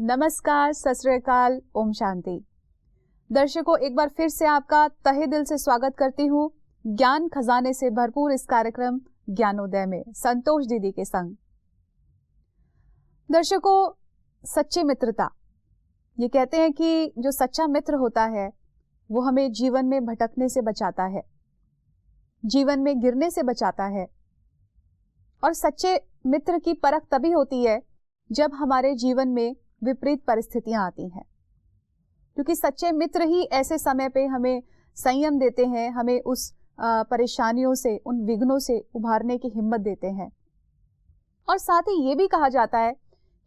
नमस्कार, सत श्री अकाल, ओम शांति। दर्शकों, एक बार फिर से आपका तहे दिल से स्वागत करती हूँ ज्ञान खजाने से भरपूर इस कार्यक्रम ज्ञानोदय में संतोष दीदी के संग। दर्शकों, सच्ची मित्रता, ये कहते हैं कि जो सच्चा मित्र होता है वो हमें जीवन में भटकने से बचाता है, जीवन में गिरने से बचाता है। और सच्चे मित्र की परख तभी होती है जब हमारे जीवन में विपरीत परिस्थितियां आती हैं, क्योंकि सच्चे मित्र ही ऐसे समय पे हमें संयम देते हैं, हमें उस परेशानियों से, उन विघ्नों से उभारने की हिम्मत देते हैं। और साथ ही ये भी कहा जाता है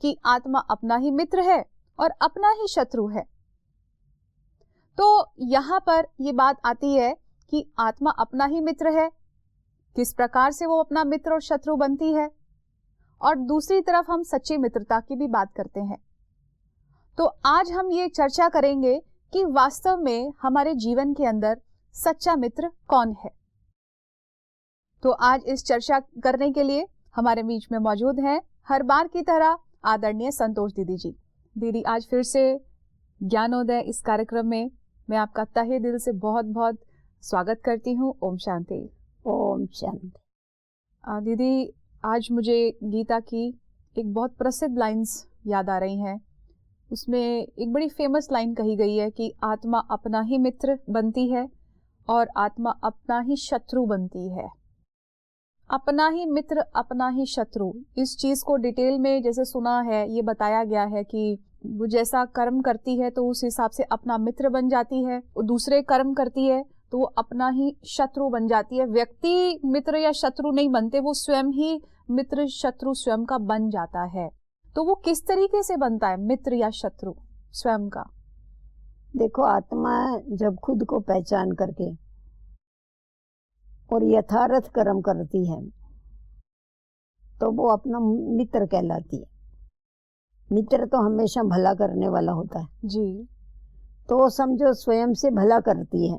कि आत्मा अपना ही मित्र है और अपना ही शत्रु है। तो यहाँ पर ये बात आती है कि आत्मा अपना ही मित्र है, किस प्रकार से वो अपना मित्र और शत्रु बनती है, और दूसरी तरफ हम सच्ची मित्रता की भी बात करते हैं। तो आज हम ये चर्चा करेंगे कि वास्तव में हमारे जीवन के अंदर सच्चा मित्र कौन है। तो आज इस चर्चा करने के लिए हमारे बीच में मौजूद हैं हर बार की तरह आदरणीय संतोष दीदी जी। दीदी, आज फिर से ज्ञानोदय इस कार्यक्रम में मैं आपका तहे दिल से बहुत बहुत स्वागत करती हूँ। ओम शांति। ओम शांति। दीदी, आज मुझे गीता की एक बहुत प्रसिद्ध लाइन्स याद आ रही हैं। उसमें एक बड़ी फेमस लाइन कही गई है कि आत्मा अपना ही मित्र बनती है और आत्मा अपना ही शत्रु बनती है। अपना ही मित्र, अपना ही शत्रु, इस चीज को डिटेल में जैसे सुना है, ये बताया गया है कि वो जैसा कर्म करती है तो उस हिसाब से अपना मित्र बन जाती है, और दूसरे कर्म करती है तो वो अपना ही शत्रु बन जाती है। व्यक्ति मित्र या शत्रु नहीं बनते, वो स्वयं ही मित्र शत्रु स्वयं का बन जाता है। तो वो किस तरीके से बनता है मित्र या शत्रु स्वयं का? देखो, आत्मा जब खुद को पहचान करके और यथार्थ कर्म करती है तो वो अपना मित्र कहलाती है। मित्र तो हमेशा भला करने वाला होता है जी। तो समझो स्वयं से भला करती है,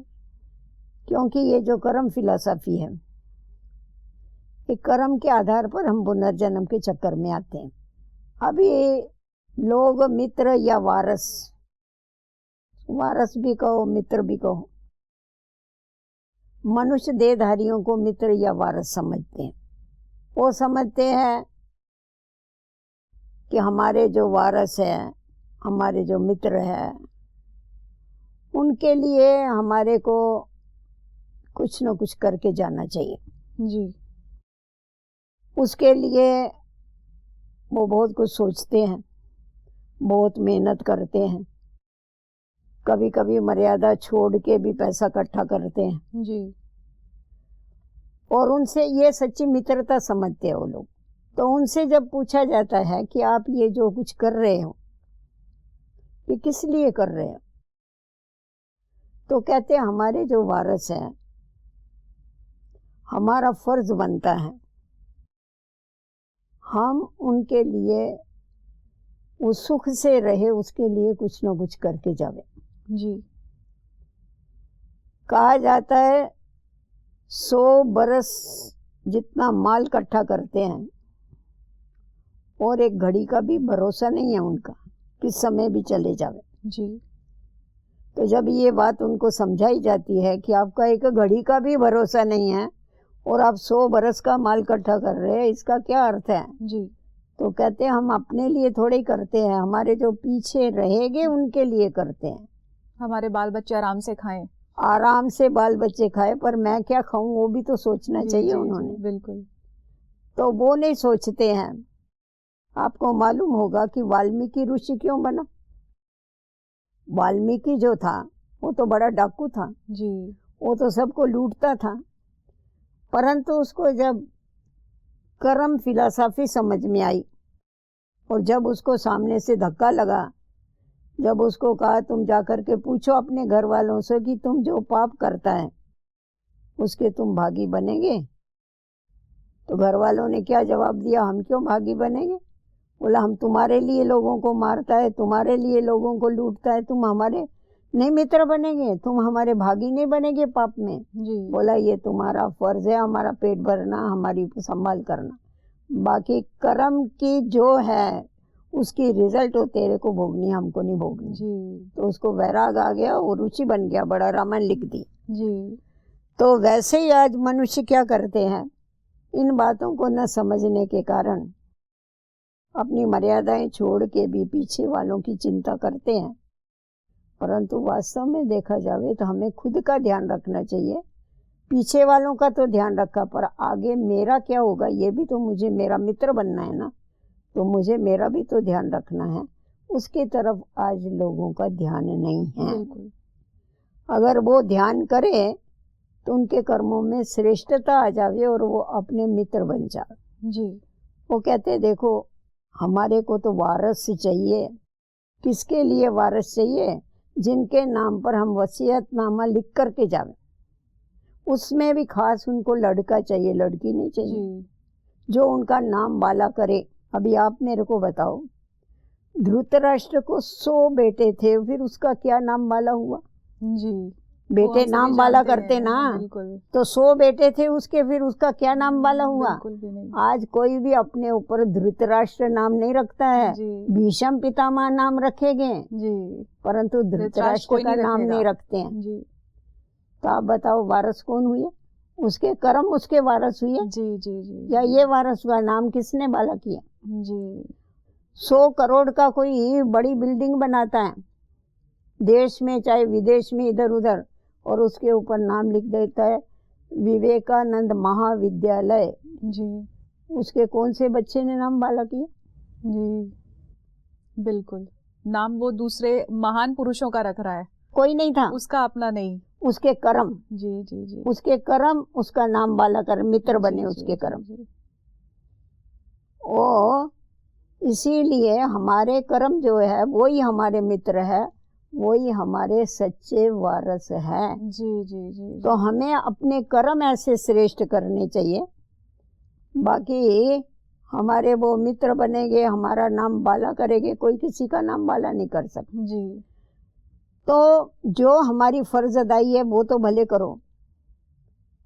क्योंकि ये जो कर्म फिलॉसफी है, ये कर्म के आधार पर हम पुनर्जन्म के चक्कर में आते हैं। अभी लोग मित्र या वारस, वारस भी कहो मित्र भी कहो, मनुष्य देहधारियों को मित्र या वारस समझते हैं। वो समझते हैं कि हमारे जो वारस है, हमारे जो मित्र है, उनके लिए हमारे को कुछ न कुछ करके जाना चाहिए जी। उसके लिए वो बहुत कुछ सोचते हैं, बहुत मेहनत करते हैं, कभी कभी मर्यादा छोड़ के भी पैसा इकट्ठा करते हैं जी। और उनसे ये सच्ची मित्रता समझते हैं वो लोग। तो उनसे जब पूछा जाता है कि आप ये जो कुछ कर रहे हो ये किस लिए कर रहे हो, तो कहते हैं हमारे जो वारस है, हमारा फर्ज बनता है हम उनके लिए वो सुख से रहे, उसके लिए कुछ न कुछ करके जावे। जी। कहा जाता है 100 बरस जितना माल इकट्ठा करते हैं और एक घड़ी का भी भरोसा नहीं है उनका, किस समय भी चले जावे। जी। तो जब ये बात उनको समझाई जाती है कि आपका एक घड़ी का भी भरोसा नहीं है और आप 100 बरस का माल इकट्ठा कर रहे हैं, इसका क्या अर्थ है? जी। तो कहते हैं हम अपने लिए थोड़े करते हैं, हमारे जो पीछे रहेंगे उनके लिए करते हैं। हमारे बाल बच्चे आराम से खाएं, आराम से बाल बच्चे खाए, पर मैं क्या खाऊं वो भी तो सोचना चाहिए जी, उन्होंने। बिल्कुल। तो वो नहीं सोचते हैं। आपको मालूम होगा कि वाल्मीकि ऋषि क्यों बना? वाल्मीकि जो था वो तो बड़ा डाकू था जी। वो तो सबको लूटता था, परंतु उसको जब कर्म फिलॉसफी समझ में आई और जब उसको सामने से धक्का लगा, जब उसको कहा तुम जाकर के पूछो अपने घर वालों से कि तुम जो पाप करता है उसके तुम भागी बनेंगे, तो घर वालों ने क्या जवाब दिया? हम क्यों भागी बनेंगे? बोला हम तुम्हारे लिए लोगों को मारता है, तुम्हारे लिए लोगों को लूटता है, तुम हमारे नहीं मित्र बनेंगे, तुम हमारे भागी नहीं बनेंगे पाप में। जी। बोला ये तुम्हारा फर्ज है, हमारा पेट भरना, हमारी संभाल करना, बाकी कर्म की जो है उसकी रिजल्ट हो तेरे को भोगनी, हमको नहीं भोगनी। जी तो उसको वैराग आ गया और रुचि बन गया, बड़ा रामायण लिख दी। जी तो वैसे ही आज मनुष्य क्या करते हैं, इन बातों को न समझने के कारण अपनी मर्यादाएं छोड़ के भी पीछे वालों की चिंता करते हैं। परंतु वास्तव में देखा जावे तो हमें खुद का ध्यान रखना चाहिए। पीछे वालों का तो ध्यान रखा, पर आगे मेरा क्या होगा, ये भी तो मुझे, मेरा मित्र बनना है ना, तो मुझे मेरा भी तो ध्यान रखना है। उसकी तरफ आज लोगों का ध्यान नहीं है। बिल्कुल। अगर वो ध्यान करे तो उनके कर्मों में श्रेष्ठता आ जावे और वो अपने मित्र बन जाए। जी वो कहते देखो हमारे को तो वारस चाहिए। किसके लिए वारस चाहिए? जिनके नाम पर हम वसीयतनामा लिख करके जावे। उसमें भी खास उनको लड़का चाहिए, लड़की नहीं चाहिए, जी जो उनका नाम वाला करे। अभी आप मेरे को बताओ, धृतराष्ट्र को 100 बेटे थे, फिर उसका क्या नाम वाला हुआ? जी बेटे हम नाम सभी वाला जानते करते हैं, ना, बिल्कुल तो 100 बेटे थे उसके, फिर उसका क्या नाम वाला हुआ? बिल्कुल भी नहीं। आज कोई भी अपने ऊपर धृतराष्ट्र नाम नहीं रखता है। जी भीष्म पितामह नाम रखेंगे, जी परंतु धृतराष्ट्र कोई का नहीं नाम रखेगा। नहीं रखते हैं। जी तो आप बताओ वारस कौन हुए? उसके कर्म उसके वारस हुए, जी जी जी या ये वारस हुआ? नाम किसने वाला किया? जी 100 करोड़ का कोई बड़ी बिल्डिंग बनाता है देश में चाहे विदेश में, इधर उधर, और उसके ऊपर नाम लिख देता है विवेकानंद महाविद्यालय। जी उसके कौन से बच्चे ने नाम वाला किया? जी बिल्कुल। नाम वो दूसरे महान पुरुषों का रख रहा है, कोई नहीं था। उसका अपना नहीं। उसके कर्म, जी जी जी उसके कर्म उसका नाम वाला कर, मित्र बने जी, उसके जी, कर्म। जी, ओ इसीलिए हमारे कर्म जो है वही हमारे मित्र है, वही हमारे सच्चे वारस है। जी जी जी तो हमें अपने कर्म ऐसे श्रेष्ठ करने चाहिए। बाकी हमारे वो मित्र बनेंगे, हमारा नाम बाला करेंगे, कोई किसी का नाम बाला नहीं कर सकता। जी तो जो हमारी फर्ज अदाई है वो तो भले करो,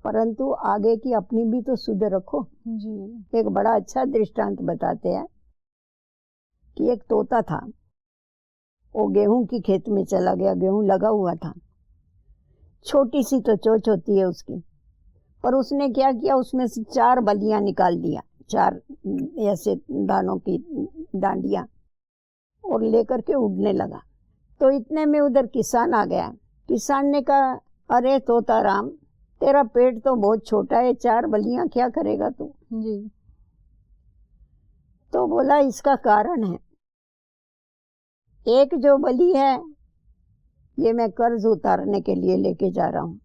परंतु आगे की अपनी भी तो सुध रखो। जी एक बड़ा अच्छा दृष्टांत बताते हैं कि एक तोता था, वो गेहूं की खेत में चला गया, गेहूं लगा हुआ था, छोटी सी तो चोंच होती है उसकी, पर उसने क्या किया, उसमें से 4 बलियां निकाल दिया, 4 ऐसे दानों की डांडियां, और लेकर के उड़ने लगा। तो इतने में उधर किसान आ गया। किसान ने कहा अरे तोता राम, तेरा पेट तो बहुत छोटा है, 4 बलियां क्या करेगा तू? जी तो बोला इसका कारण है, एक जो बलि है ये मैं कर्ज उतारने के लिए लेके जा रहा हूँ,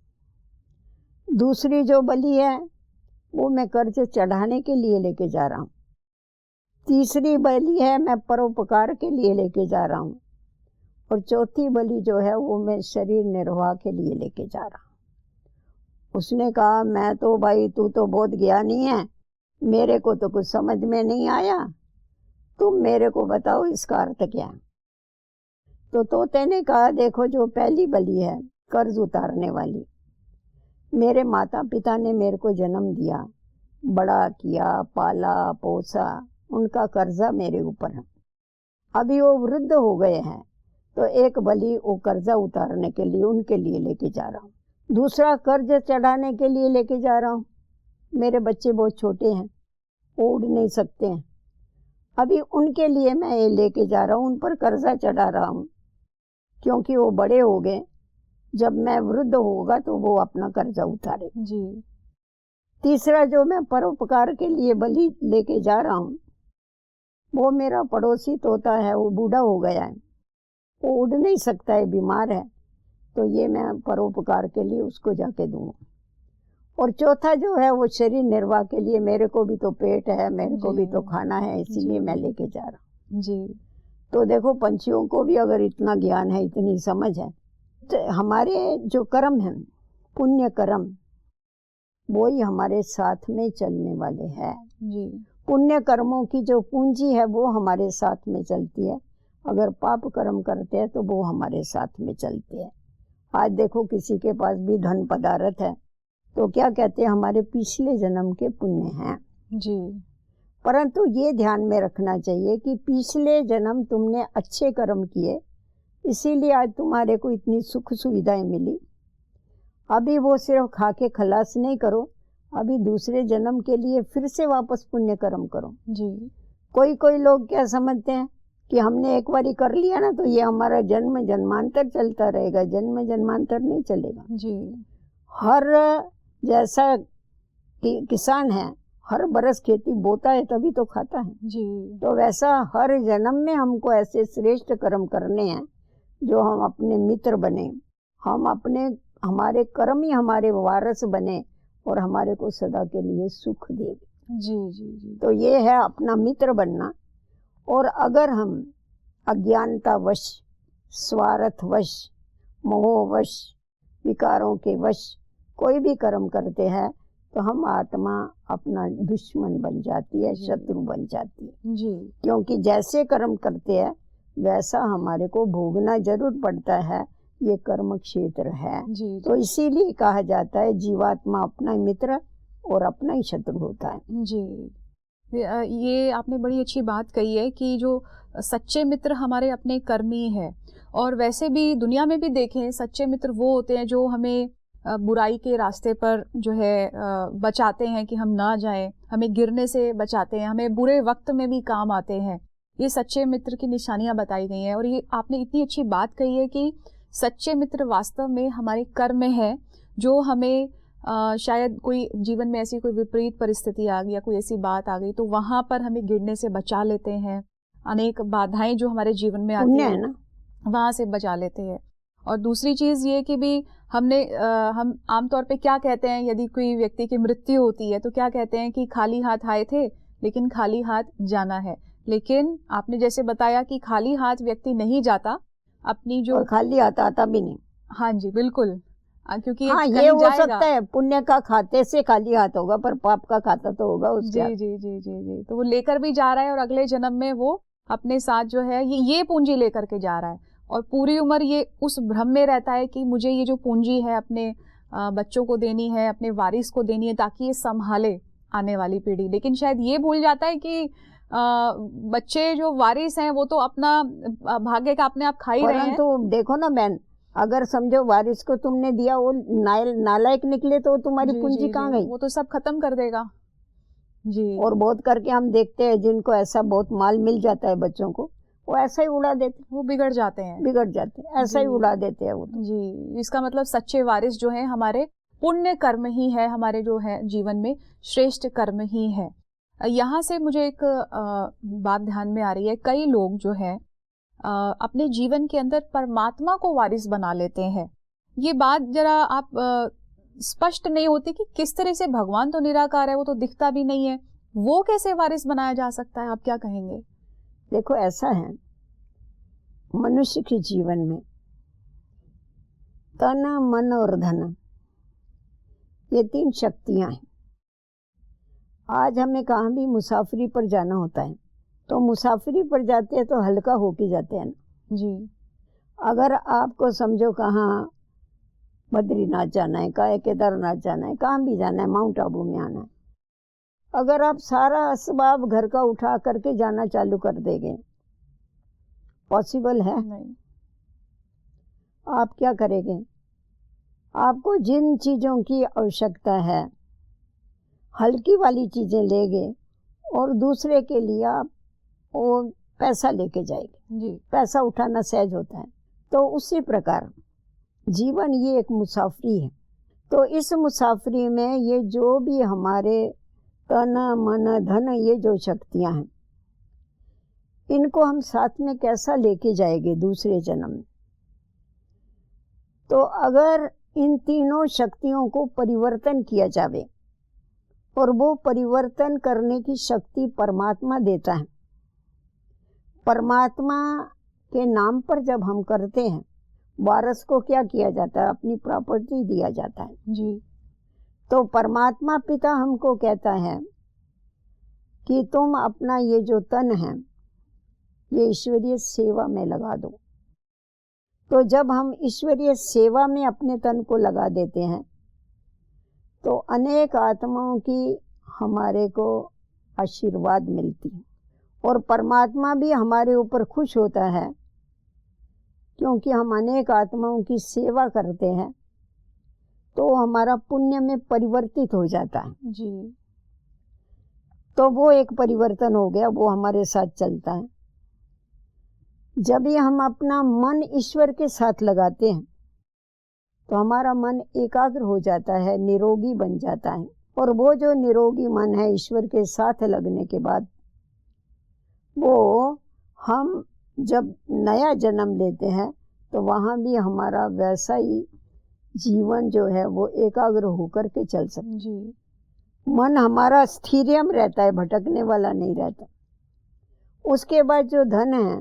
दूसरी जो बलि है वो मैं कर्ज चढ़ाने के लिए लेके जा रहा हूँ, तीसरी बलि है मैं परोपकार के लिए लेके जा रहा हूँ, और चौथी बलि जो है वो मैं शरीर निर्वाह के लिए लेके जा रहा हूँ। उसने कहा मैं तो भाई, तू तो बहुत ज्ञानी है, मेरे को तो कुछ समझ में नहीं आया, तुम मेरे को बताओ इसका अर्थ क्या है। तो तोते ने कहा देखो, जो पहली बलि है कर्ज उतारने वाली, मेरे माता पिता ने मेरे को जन्म दिया, बड़ा किया, पाला पोसा, उनका कर्जा मेरे ऊपर है। अभी वो वृद्ध हो गए हैं, तो एक बलि वो कर्जा उतारने के लिए उनके लिए लेके जा रहा हूँ, दूसरा कर्ज चढ़ाने के लिए लेके जा रहा हूँ, मेरे बच्चे बहुत छोटे हैं, वो उड़ नहीं सकते हैं, अभी उनके लिए मैं ये लेके जा रहा हूँ, उन पर कर्जा चढ़ा रहा हूँ, क्योंकि वो बड़े हो गए, जब मैं वृद्ध होगा तो वो अपना कर्जा उतारे। जी तीसरा जो मैं परोपकार के लिए बलि लेके जा रहा हूँ, वो मेरा पड़ोसी तोता है, वो बूढ़ा हो गया है, वो उड़ नहीं सकता है, बीमार है, तो ये मैं परोपकार के लिए उसको जाके दूंगा। और चौथा जो है वो शरीर निर्वाह के लिए, मेरे को भी तो पेट है, मेरे को भी तो खाना है, इसीलिए मैं लेके जा रहा हूँ। जी तो देखो पंछियों को भी अगर इतना ज्ञान है, इतनी समझ है, तो हमारे जो कर्म हैं, पुण्य कर्म, वो ही हमारे साथ में चलने वाले हैं। जी पुण्य कर्मों की जो पूंजी है वो हमारे साथ में चलती है, अगर पाप कर्म करते हैं तो वो हमारे साथ में चलते हैं। आज देखो किसी के पास भी धन पदार्थ है तो क्या कहते हैं, हमारे पिछले जन्म के पुण्य हैं। जी परंतु ये ध्यान में रखना चाहिए कि पिछले जन्म तुमने अच्छे कर्म किए, इसीलिए आज तुम्हारे को इतनी सुख सुविधाएं मिली। अभी वो सिर्फ खा के खलास नहीं करो, अभी दूसरे जन्म के लिए फिर से वापस पुण्य कर्म करो जी। कोई लोग क्या समझते हैं कि हमने एक बारी कर लिया ना तो ये हमारा जन्म जन्मांतर चलता रहेगा। जन्म जन्मांतर नहीं चलेगा जी। हर जैसा किसान है हर बरस खेती बोता है तभी तो खाता है जी। तो वैसा हर जन्म में हमको ऐसे श्रेष्ठ कर्म करने हैं जो हम अपने मित्र बने, हम अपने हमारे कर्म ही हमारे वारस बने और हमारे को सदा के लिए सुख दे। जी जी जी। तो ये है अपना मित्र बनना। और अगर हम अज्ञानतावश, स्वार्थवश, मोहवश, विकारों के वश कोई भी कर्म करते हैं तो हम आत्मा अपना दुश्मन बन जाती है, शत्रु बन जाती है जी। क्योंकि जैसे कर्म करते हैं वैसा हमारे को भोगना जरूर पड़ता है। ये कर्म क्षेत्र है जी। तो इसीलिए कहा जाता है जीवात्मा अपना मित्र और अपना ही शत्रु होता है। जी। ये आपने बड़ी अच्छी बात कही है कि जो सच्चे मित्र हमारे अपने कर्मी है। और वैसे भी दुनिया में भी देखें सच्चे मित्र वो होते हैं जो हमें बुराई के रास्ते पर जो है बचाते हैं कि हम ना जाएं, हमें गिरने से बचाते हैं, हमें बुरे वक्त में भी काम आते हैं। ये सच्चे मित्र की निशानियां बताई गई हैं। और ये आपने इतनी अच्छी बात कही है कि सच्चे मित्र वास्तव में हमारे कर्म है जो हमें शायद कोई जीवन में ऐसी कोई विपरीत परिस्थिति आ गई या कोई ऐसी बात आ गई तो वहां पर हमें गिरने से बचा लेते हैं। अनेक बाधाएं जो हमारे जीवन में आती है ना वहां से बचा लेते हैं। और दूसरी चीज ये कि भी हम आमतौर पे क्या कहते हैं, यदि कोई व्यक्ति की मृत्यु होती है तो क्या कहते हैं कि खाली हाथ आए थे लेकिन खाली हाथ जाना है। लेकिन आपने जैसे बताया कि खाली हाथ व्यक्ति नहीं जाता, अपनी जो खाली हाथ आता भी नहीं। हाँ जी बिल्कुल, क्योंकि हाँ ये हो सकता है पुण्य का खाते से खाली हाथ होगा पर पाप का खाता तो होगा उसके। जी जी जी जी जी। तो वो लेकर भी जा रहा है और अगले जन्म में वो अपने साथ जो है ये पूंजी लेकर के जा रहा है और पूरी उम्र ये उस भ्रम में रहता है कि मुझे ये जो पूंजी है अपने बच्चों को देनी है, अपने वारिस को देनी है ताकि ये संभाले आने वाली पीढ़ी। लेकिन शायद ये भूल जाता है कि बच्चे जो वारिस हैं वो तो अपना भाग्य का अपने आप खा ही रहे हैं। तो देखो ना बहन, अगर समझो वारिस को तुमने दिया वो नालायक निकले तो तुम्हारी पूंजी कहाँ गई? वो तो सब खत्म कर देगा जी। और बहुत करके हम देखते हैं जिनको ऐसा बहुत माल मिल जाता है बच्चों को, वो ऐसा ही उड़ा देते, वो बिगड़ जाते हैं, ऐसा ही उड़ा देते हैं वो जी। इसका मतलब सच्चे वारिस जो है हमारे पुण्य कर्म ही है, हमारे जो है जीवन में श्रेष्ठ कर्म ही है। यहाँ से मुझे एक बात ध्यान में आ रही है, कई लोग जो है अपने जीवन के अंदर परमात्मा को वारिस बना लेते हैं। ये बात जरा आप स्पष्ट नहीं होती कि किस तरह से भगवान तो निराकार है, वो तो दिखता भी नहीं है, वो कैसे वारिस बनाया जा सकता है, आप क्या कहेंगे? देखो ऐसा है, मनुष्य के जीवन में तन मन और धन ये 3 शक्तियां हैं। आज हमें कहाँ भी मुसाफरी पर जाना होता है तो मुसाफरी पर जाते हैं तो हल्का होके जाते हैं ना जी। अगर आपको समझो कहाँ बद्रीनाथ जाना है, कहाँ केदारनाथ जाना है, कहाँ भी जाना है, माउंट आबू में आना है, अगर आप सारा असबाब घर का उठा करके जाना चालू कर देंगे, पॉसिबल है? नहीं। आप क्या करेंगे? आपको जिन चीज़ों की आवश्यकता है हल्की वाली चीज़ें लेंगे और दूसरे के लिए आप वो पैसा लेके जाएंगे जी। पैसा उठाना सहज होता है। तो उसी प्रकार जीवन ये एक मुसाफरी है। तो इस मुसाफरी में ये जो भी हमारे तन मन धन ये जो शक्तियां हैं इनको हम साथ में कैसा लेके जाएंगे दूसरे जन्म में? तो अगर इन तीनों शक्तियों को परिवर्तन किया जावे और वो परिवर्तन करने की शक्ति परमात्मा देता है, परमात्मा के नाम पर जब हम करते हैं वारस को क्या किया जाता है? अपनी प्रॉपर्टी दिया जाता है जी। तो परमात्मा पिता हमको कहता है कि तुम अपना ये जो तन है ये ईश्वरीय सेवा में लगा दो। तो जब हम ईश्वरीय सेवा में अपने तन को लगा देते हैं तो अनेक आत्माओं की हमारे को आशीर्वाद मिलती है। और परमात्मा भी हमारे ऊपर खुश होता है, क्योंकि हम अनेक आत्माओं की सेवा करते हैं, तो हमारा पुण्य में परिवर्तित हो जाता है जी। तो वो एक परिवर्तन हो गया, वो हमारे साथ चलता है। जब भी हम अपना मन ईश्वर के साथ लगाते हैं तो हमारा मन एकाग्र हो जाता है, निरोगी बन जाता है। और वो जो निरोगी मन है ईश्वर के साथ लगने के बाद, वो हम जब नया जन्म लेते हैं तो वहाँ भी हमारा वैसा ही जीवन जो है वो एकाग्र होकर के चल सकता जी। मन हमारा स्थिरम रहता है, भटकने वाला नहीं रहता। उसके बाद जो धन है,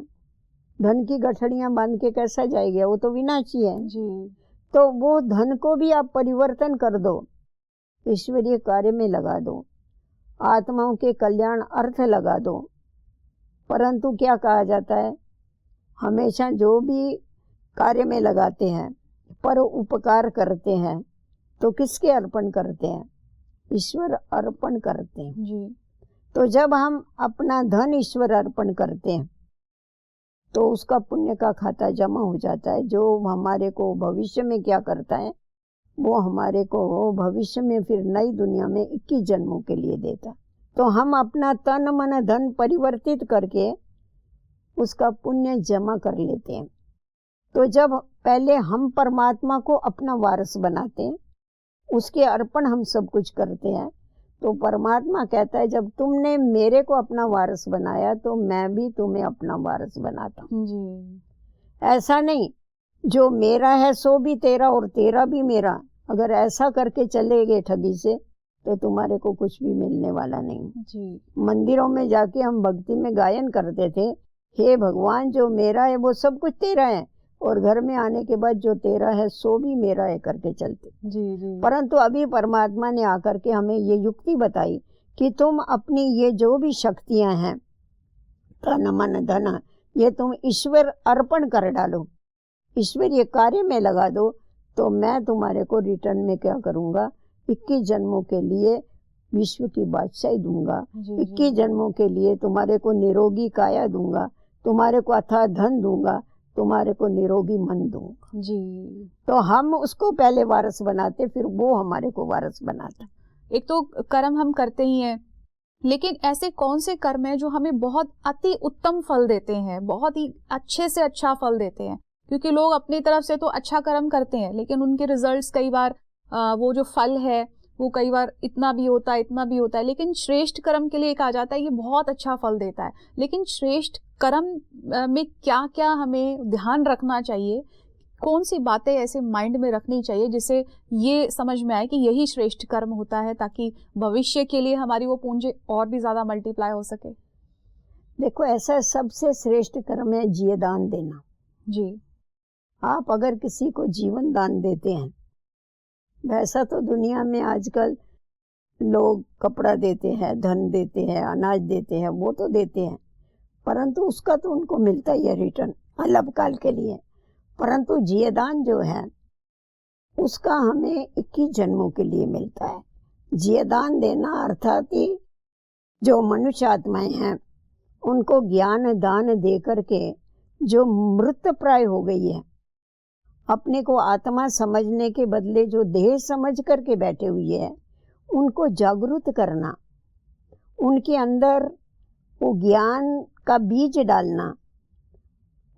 धन की गठड़ियाँ बांध के कैसा जाएगी, वो तो विनाशी है जी। तो वो धन को भी आप परिवर्तन कर दो, ईश्वरीय कार्य में लगा दो, आत्माओं के कल्याण अर्थ लगा दो। परंतु क्या कहा जाता है, हमेशा जो भी कार्य में लगाते हैं, पर उपकार करते हैं, तो किसके अर्पण करते हैं? ईश्वर अर्पण करते हैं जी। तो जब हम अपना धन ईश्वर अर्पण करते हैं तो उसका पुण्य का खाता जमा हो जाता है, जो हमारे को भविष्य में क्या करता है, वो हमारे को भविष्य में फिर नई दुनिया में 21 जन्मों के लिए देता है। तो हम अपना तन मन धन परिवर्तित करके उसका पुण्य जमा कर लेते हैं। तो जब पहले हम परमात्मा को अपना वारस बनाते हैं, उसके अर्पण हम सब कुछ करते हैं, तो परमात्मा कहता है जब तुमने मेरे को अपना वारस बनाया तो मैं भी तुम्हें अपना वारस बनाता हूँ। जी। ऐसा नहीं जो मेरा है सो भी तेरा और तेरा भी मेरा, अगर ऐसा करके चले गए ठगी से तो तुम्हारे को कुछ भी मिलने वाला नहीं। जी। मंदिरों में जाके हम भक्ति में गायन करते थे, हे भगवान जो मेरा है वो सब कुछ तेरा है, और घर में आने के बाद जो तेरा है सो भी मेरा है करके चलते। जी। जी। परंतु अभी परमात्मा ने आकर के हमें ये युक्ति बताई कि तुम अपनी ये जो भी शक्तियां हैं, तन मन धन, ये तुम ईश्वर अर्पण कर डालो, ईश्वरीय कार्य में लगा दो, तो मैं तुम्हारे को रिटर्न में क्या करूंगा, 21 जन्मों के लिए विश्व की बादशाही दूंगा, 21 जन्मों के लिए तुम्हारे को निरोगी काया दूंगा, तुम्हारे को अथाह धन दूंगा, तुम्हारे को निरोगी मन दूंगा। जी। तो हम उसको पहले वारस बनाते, फिर वो हमारे को वारस बनाता। एक तो कर्म हम करते ही हैं, लेकिन ऐसे कौन से कर्म हैं जो हमें बहुत अति उत्तम फल देते हैं, बहुत ही अच्छे से अच्छा फल देते हैं? क्योंकि लोग अपनी तरफ से तो अच्छा कर्म करते हैं, लेकिन उनके रिजल्ट्स कई बार वो जो फल है वो कई बार इतना भी होता है, इतना भी होता है। लेकिन श्रेष्ठ कर्म के लिए कहा जाता है ये बहुत अच्छा फल देता है। लेकिन श्रेष्ठ कर्म में क्या क्या हमें ध्यान रखना चाहिए, कौन सी बातें ऐसे माइंड में रखनी चाहिए जिससे ये समझ में आए कि यही श्रेष्ठ कर्म होता है, ताकि भविष्य के लिए हमारी वो पूंजी और भी ज्यादा मल्टीप्लाई हो सके? देखो, ऐसा सबसे श्रेष्ठ कर्म है जीवन दान देना। जी। आप अगर किसी को जीवन दान देते हैं, वैसा तो दुनिया में आजकल लोग कपड़ा देते हैं, धन देते हैं, अनाज देते हैं, वो तो देते हैं, परंतु उसका तो उनको मिलता ही है रिटर्न अल्पकाल के लिए। परंतु जीवदान जो है उसका हमें 21 जन्मों के लिए मिलता है। जीवदान देना अर्थात जो मनुष्य आत्माएं हैं उनको ज्ञान दान दे करके जो मृत प्राय हो गई है, अपने को आत्मा समझने के बदले जो देह समझ करके बैठे हुए हैं, उनको जागरूक करना, उनके अंदर वो ज्ञान का बीज डालना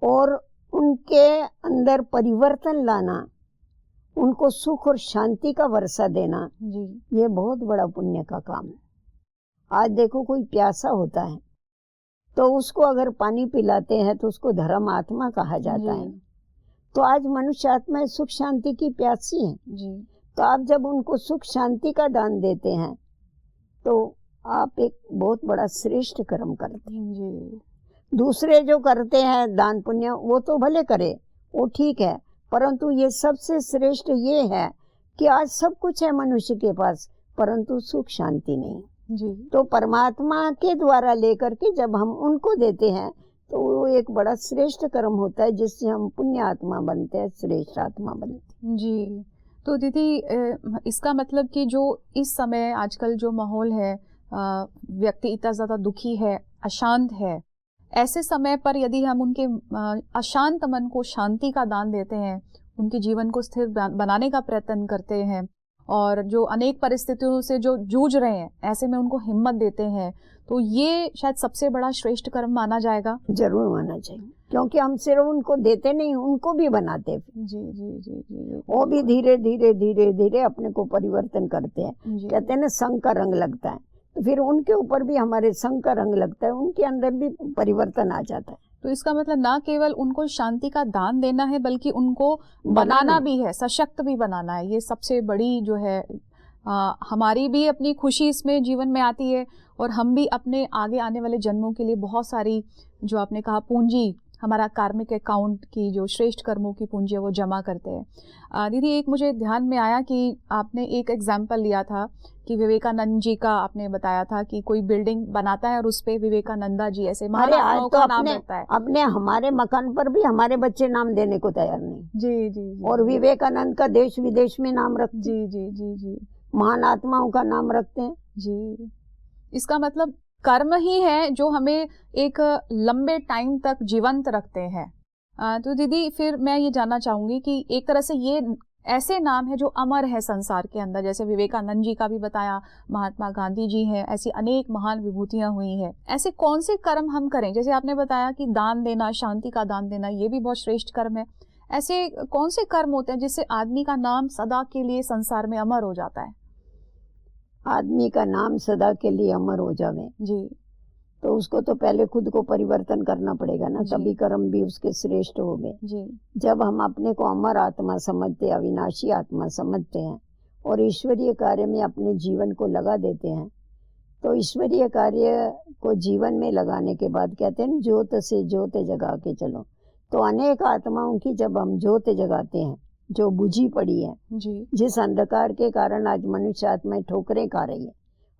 और उनके अंदर परिवर्तन लाना, उनको सुख और शांति का वर्षा देना, जी। ये बहुत बड़ा पुण्य का काम है। आज देखो, कोई प्यासा होता है तो उसको अगर पानी पिलाते हैं तो उसको धर्म आत्मा कहा जाता है। तो आज मनुष्य आत्मा सुख शांति की प्यासी है। जी। तो आप जब उनको सुख शांति का दान देते हैं तो आप एक बहुत बड़ा श्रेष्ठ कर्म करते हैं। जी। दूसरे जो करते हैं दान पुण्य, वो तो भले करे, वो ठीक है, परंतु ये सबसे श्रेष्ठ ये है कि आज सब कुछ है मनुष्य के पास, परंतु सुख शांति नहीं। जी। तो परमात्मा के द्वारा लेकर के जब हम उनको देते हैं तो वो एक बड़ा श्रेष्ठ कर्म होता है, जिससे हम पुण्य आत्मा बनते हैं, श्रेष्ठ आत्मा बनते हैं। जी। तो दीदी, इसका मतलब कि जो इस समय आजकल जो माहौल है, व्यक्ति इतना ज़्यादा दुखी है, अशांत है, ऐसे समय पर यदि हम उनके अशांत मन को शांति का दान देते हैं, उनके जीवन को स्थिर बनाने का प्रयत्न करते हैं और जो अनेक परिस्थितियों से जो जूझ रहे हैं ऐसे में उनको हिम्मत देते हैं, तो ये शायद सबसे बड़ा श्रेष्ठ कर्म माना जाएगा। जरूर माना चाहिए, क्योंकि हम सिर्फ उनको देते नहीं, उनको भी बनाते हैं। जी जी जी जी, वो भी धीरे धीरे धीरे धीरे अपने को परिवर्तन करते हैं। कहते हैं ना संग का रंग लगता है, तो फिर उनके ऊपर भी हमारे संग का रंग लगता है, उनके अंदर भी परिवर्तन आ जाता है। तो इसका मतलब ना केवल उनको शांति का दान देना है बल्कि उनको बनाना भी है, सशक्त भी बनाना है। ये सबसे बड़ी जो है हमारी भी अपनी खुशी इसमें जीवन में आती है और हम भी अपने आगे आने वाले जन्मों के लिए बहुत सारी जो आपने कहा पूंजी, हमारा कार्मिक अकाउंट की जो श्रेष्ठ कर्मों की पूंजी है वो जमा करते हैं। दीदी एक मुझे ध्यान में आया कि आपने एक एग्जाम्पल लिया था कि विवेकानंद जी का आपने बताया था कि कोई बिल्डिंग बनाता है और उस पे विवेकानंदा जी ऐसे महात्माओं का नाम रहता है। अपने हमारे मकान पर भी हमारे बच्चे नाम देने को तैयार नहीं। जी जी, जी और विवेकानंद का देश विदेश में नाम रखते। जी जी जी जी, महान आत्माओं का नाम रखते हैं। जी, इसका मतलब कर्म ही है जो हमें एक लंबे टाइम तक जीवंत रखते हैं। तो दीदी फिर मैं ये जानना चाहूंगी कि एक तरह से ये ऐसे नाम है जो अमर है संसार के अंदर, जैसे विवेकानंद जी का भी बताया, महात्मा गांधी जी हैं, ऐसी अनेक महान विभूतियां हुई हैं। ऐसे कौन से कर्म हम करें, जैसे आपने बताया कि दान देना, शांति का दान देना, ये भी बहुत श्रेष्ठ कर्म है। ऐसे कौन से कर्म होते हैं जिससे आदमी का नाम सदा के लिए संसार में अमर हो जाता है? आदमी का नाम सदा के लिए अमर हो जावे जी, तो उसको तो पहले खुद को परिवर्तन करना पड़ेगा ना, तभी कर्म भी उसके श्रेष्ठ हो गए। जी, जब हम अपने को अमर आत्मा समझते, अविनाशी आत्मा समझते हैं और ईश्वरीय कार्य में अपने जीवन को लगा देते हैं, तो ईश्वरीय कार्य को जीवन में लगाने के बाद कहते हैं ज्योत से ज्योत जगा के चलो। तो अनेक आत्माओं की जब हम ज्योत जगाते हैं जो बुझी पड़ी है, जी, जिस अंधकार के कारण आज मनुष्य आत्माएं ठोकरें खा रही है।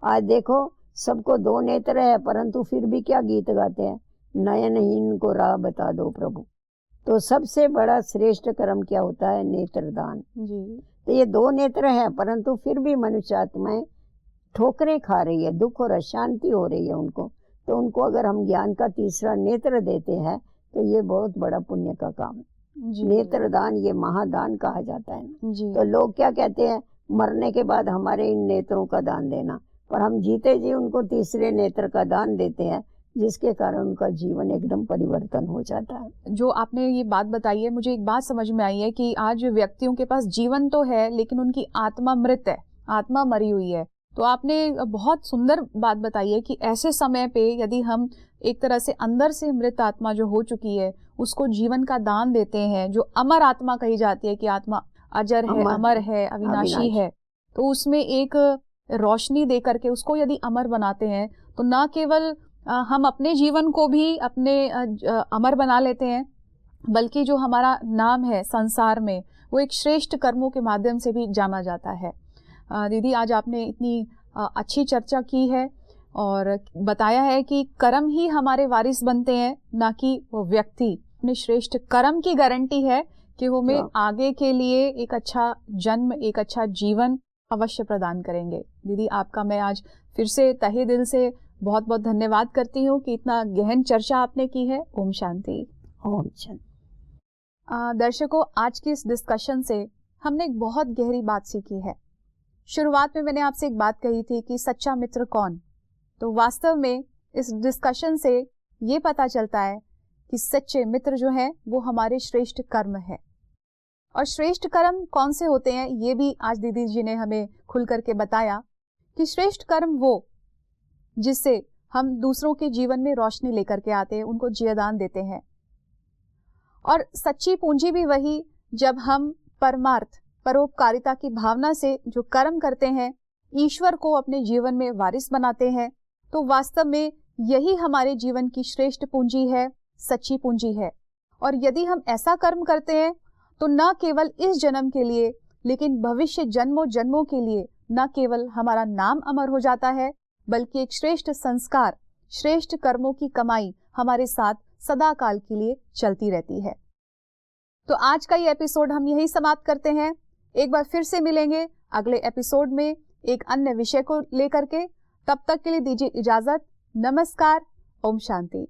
आज देखो सबको दो नेत्र है परंतु फिर भी क्या गीत गाते हैं, नयनहीन को राह बता दो प्रभु। तो सबसे बड़ा श्रेष्ठ कर्म क्या होता है? नेत्रदान। जी, तो ये दो नेत्र है परंतु फिर भी मनुष्य आत्माएं ठोकरें खा रही है, दुख और अशांति हो रही है उनको। तो उनको अगर हम ज्ञान का तीसरा नेत्र देते हैं तो ये बहुत बड़ा पुण्य का काम है। नेत्रदान ये महादान कहा जाता है ना। जी, तो लोग क्या कहते हैं, मरने के बाद हमारे इन नेत्रों का दान देना, पर हम जीते जी उनको तीसरे नेत्र का दान देते हैं, जिसके कारण उनका जीवन एकदम परिवर्तन हो जाता है। जो आपने ये बात बताई है, मुझे एक बात समझ में आई है कि आज व्यक्तियों के पास जीवन तो है लेकिन उनकी आत्मा मृत है, आत्मा मरी हुई है। तो आपने बहुत सुंदर बात बताई है कि ऐसे समय पे यदि हम एक तरह से अंदर से मृत आत्मा जो हो चुकी है उसको जीवन का दान देते हैं, जो अमर आत्मा कही जाती है कि आत्मा अजर है, अमर है, अविनाशी है, तो उसमें एक रोशनी दे करके उसको यदि अमर बनाते हैं तो ना केवल हम अपने जीवन को भी अपने अमर बना लेते हैं, बल्कि जो हमारा नाम है संसार में वो एक श्रेष्ठ कर्मों के माध्यम से भी जाना जाता है। दीदी आज आपने इतनी अच्छी चर्चा की है और बताया है कि कर्म ही हमारे वारिस बनते हैं, ना कि वो व्यक्ति। अपने श्रेष्ठ कर्म की गारंटी है कि वो हमें आगे के लिए एक अच्छा जन्म, एक अच्छा जीवन अवश्य प्रदान करेंगे। दीदी आपका मैं आज फिर से तहे दिल से बहुत बहुत धन्यवाद करती हूँ कि इतना गहन चर्चा आपने की है। ओम शांति। ओम शांति। दर्शकों, आज की इस डिस्कशन से हमने एक बहुत गहरी बात सीखी है। शुरुआत में मैंने आपसे एक बात कही थी कि सच्चा मित्र कौन, तो वास्तव में इस डिस्कशन से ये पता चलता है कि सच्चे मित्र जो हैं वो हमारे श्रेष्ठ कर्म है। और श्रेष्ठ कर्म कौन से होते हैं ये भी आज दीदी जी ने हमें खुल करके बताया कि श्रेष्ठ कर्म वो जिससे हम दूसरों के जीवन में रोशनी लेकर के आते हैं, उनको जीवदान देते हैं। और सच्ची पूंजी भी वही जब हम परमार्थ, परोपकारिता की भावना से जो कर्म करते हैं, ईश्वर को अपने जीवन में वारिस बनाते हैं, तो वास्तव में यही हमारे जीवन की श्रेष्ठ पूंजी है, सच्ची पूंजी है। और यदि हम ऐसा कर्म करते हैं तो न केवल इस जन्म के लिए लेकिन भविष्य जन्मों जन्मों के लिए न केवल हमारा नाम अमर हो जाता है, बल्कि एक श्रेष्ठ संस्कार, श्रेष्ठ कर्मों की कमाई हमारे साथ सदा काल के लिए चलती रहती है। तो आज का ये एपिसोड हम यही समाप्त करते हैं। एक बार फिर से मिलेंगे अगले एपिसोड में एक अन्य विषय को लेकर के। तब तक के लिए दीजिए इजाजत। नमस्कार। ओम शांति।